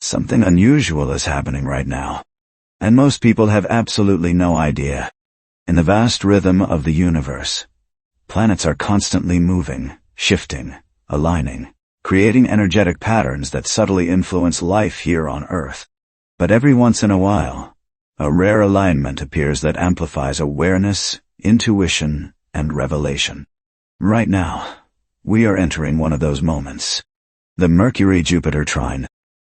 Something unusual is happening right now, and most people have absolutely no idea. In the vast rhythm of the universe, planets are constantly moving, shifting, aligning, creating energetic patterns that subtly influence life here on Earth. But every once in a while, a rare alignment appears that amplifies awareness, intuition, and revelation. Right now, we are entering one of those moments. The Mercury-Jupiter trine.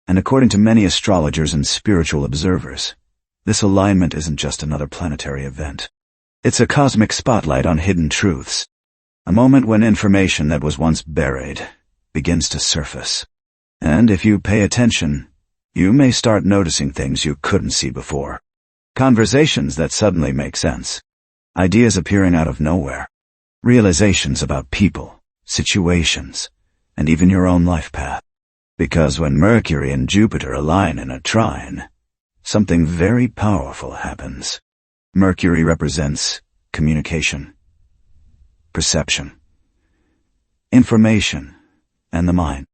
And according to many astrologers and spiritual observers, this alignment isn't just another planetary event. It's a cosmic spotlight on hidden truths. A moment when information that was once buried begins to surface. And if you pay attention, you may start noticing things you couldn't see before. Conversations that suddenly make sense. Ideas appearing out of nowhere. Realizations about people, situations, and even your own life path. Because when Mercury and Jupiter align in a trine, something very powerful happens. Mercury represents communication, perception, information, and the mind.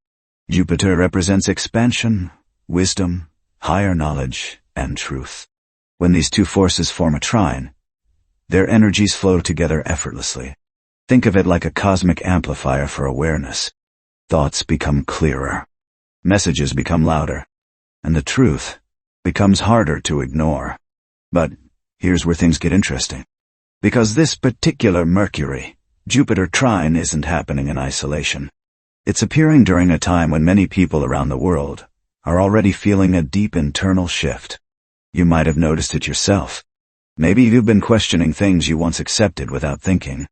Jupiter represents expansion, wisdom, higher knowledge, and truth. When these two forces form a trine, their energies flow together effortlessly. Think of it like a cosmic amplifier for awareness. Thoughts become clearer, messages become louder, and the truth becomes harder to ignore. But here's where things get interesting. Because this particular Mercury-Jupiter trine isn't happening in isolation. It's appearing during a time when many people around the world are already feeling a deep internal shift. You might have noticed it yourself. Maybe you've been questioning things you once accepted without thinking.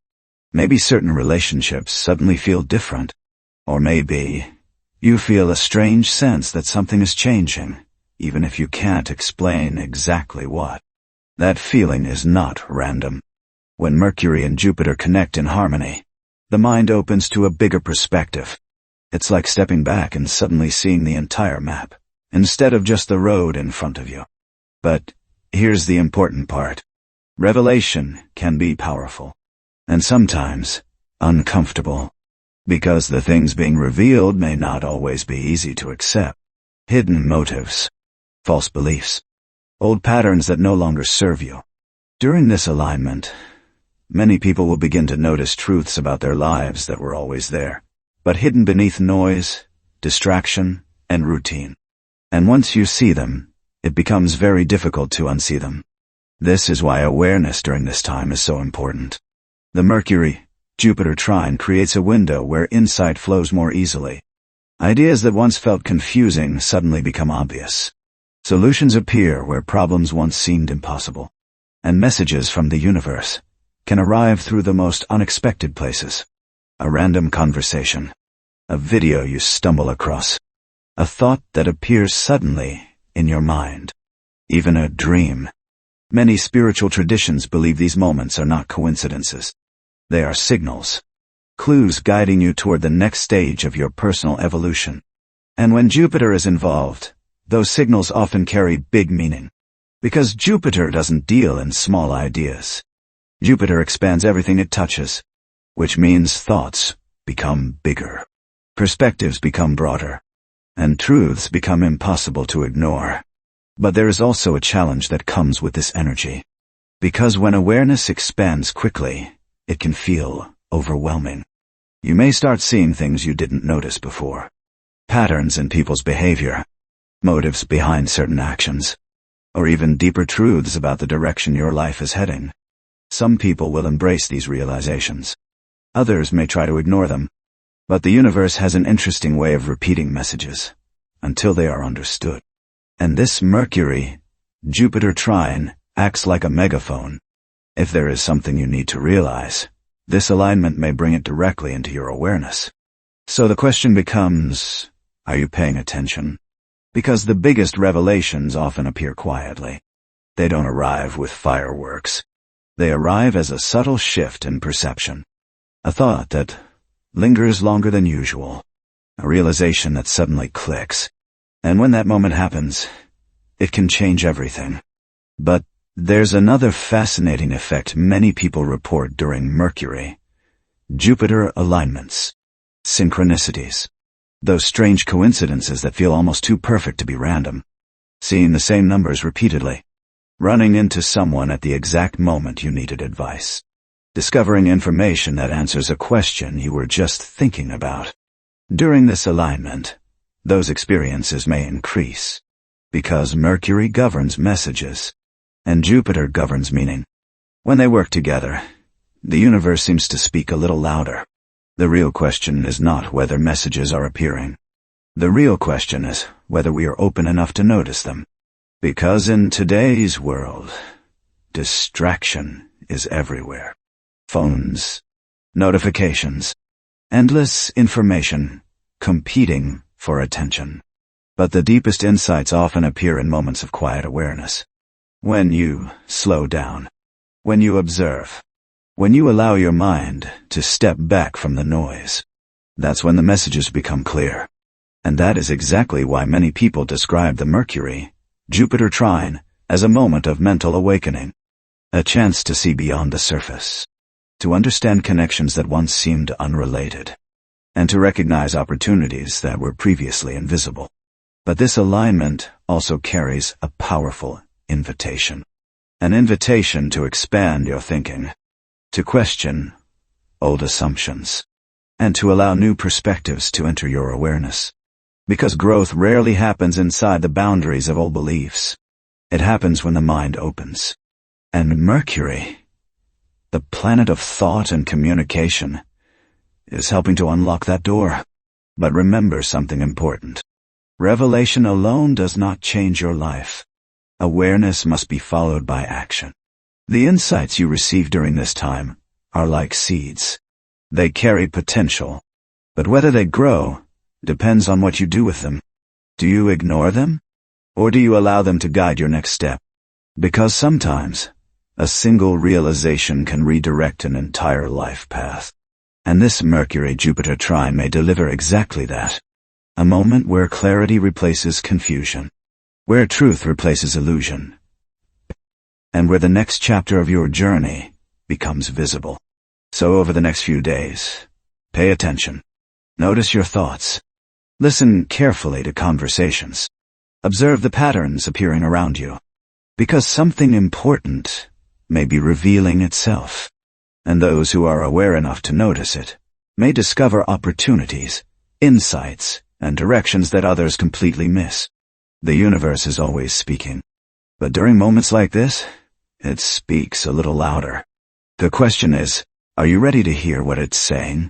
Maybe certain relationships suddenly feel different. Or maybe you feel a strange sense that something is changing, even if you can't explain exactly what. That feeling is not random. When Mercury and Jupiter connect in harmony, the mind opens to a bigger perspective. It's like stepping back and suddenly seeing the entire map, instead of just the road in front of you. But here's the important part. Revelation can be powerful, and sometimes uncomfortable, because the things being revealed may not always be easy to accept. Hidden motives, false beliefs, old patterns that no longer serve you. During this alignment, many people will begin to notice truths about their lives that were always there, but hidden beneath noise, distraction, and routine. And once you see them, it becomes very difficult to unsee them. This is why awareness during this time is so important. The Mercury-Jupiter trine creates a window where insight flows more easily. Ideas that once felt confusing suddenly become obvious. Solutions appear where problems once seemed impossible. And messages from the universe can arrive through the most unexpected places. A random conversation, a video you stumble across, a thought that appears suddenly in your mind, even a dream. Many spiritual traditions believe these moments are not coincidences. They are signals, clues guiding you toward the next stage of your personal evolution. And when Jupiter is involved, those signals often carry big meaning. Because Jupiter doesn't deal in small ideas. Jupiter expands everything it touches, which means thoughts become bigger, perspectives become broader, and truths become impossible to ignore. But there is also a challenge that comes with this energy. Because when awareness expands quickly, it can feel overwhelming. You may start seeing things you didn't notice before. Patterns in people's behavior, motives behind certain actions, or even deeper truths about the direction your life is heading. Some people will embrace these realizations. Others may try to ignore them. But the universe has an interesting way of repeating messages until they are understood. And this Mercury-Jupiter trine acts like a megaphone. If there is something you need to realize, this alignment may bring it directly into your awareness. So the question becomes, are you paying attention? Because the biggest revelations often appear quietly. They don't arrive with fireworks. They arrive as a subtle shift in perception. A thought that lingers longer than usual. A realization that suddenly clicks. And when that moment happens, it can change everything. But there's another fascinating effect many people report during Mercury-Jupiter alignments. Synchronicities. Those strange coincidences that feel almost too perfect to be random. Seeing the same numbers repeatedly. Running into someone at the exact moment you needed advice. Discovering information that answers a question you were just thinking about. During this alignment, those experiences may increase, because Mercury governs messages, and Jupiter governs meaning. When they work together, the universe seems to speak a little louder. The real question is not whether messages are appearing. The real question is whether we are open enough to notice them. Because in today's world, distraction is everywhere. Phones, notifications, endless information, competing for attention. But the deepest insights often appear in moments of quiet awareness. When you slow down, when you observe, when you allow your mind to step back from the noise, that's when the messages become clear. And that is exactly why many people describe the Mercury, Jupiter trine as a moment of mental awakening, a chance to see beyond the surface, to understand connections that once seemed unrelated, and to recognize opportunities that were previously invisible. But this alignment also carries a powerful invitation. An invitation to expand your thinking, to question old assumptions, and to allow new perspectives to enter your awareness. Because growth rarely happens inside the boundaries of old beliefs. It happens when the mind opens. And Mercury, the planet of thought and communication, is helping to unlock that door. But remember something important. Revelation alone does not change your life. Awareness must be followed by action. The insights you receive during this time are like seeds. They carry potential, but whether they grow depends on what you do with them. Do you ignore them? Or do you allow them to guide your next step? Because sometimes, a single realization can redirect an entire life path. And this Mercury-Jupiter trine may deliver exactly that. A moment where clarity replaces confusion, where truth replaces illusion, and where the next chapter of your journey becomes visible. So over the next few days, pay attention. Notice your thoughts. Listen carefully to conversations. Observe the patterns appearing around you, because something important may be revealing itself, and those who are aware enough to notice it may discover opportunities, insights, and directions that others completely miss. The universe is always speaking, but during moments like this, it speaks a little louder. The question is, are you ready to hear what it's saying?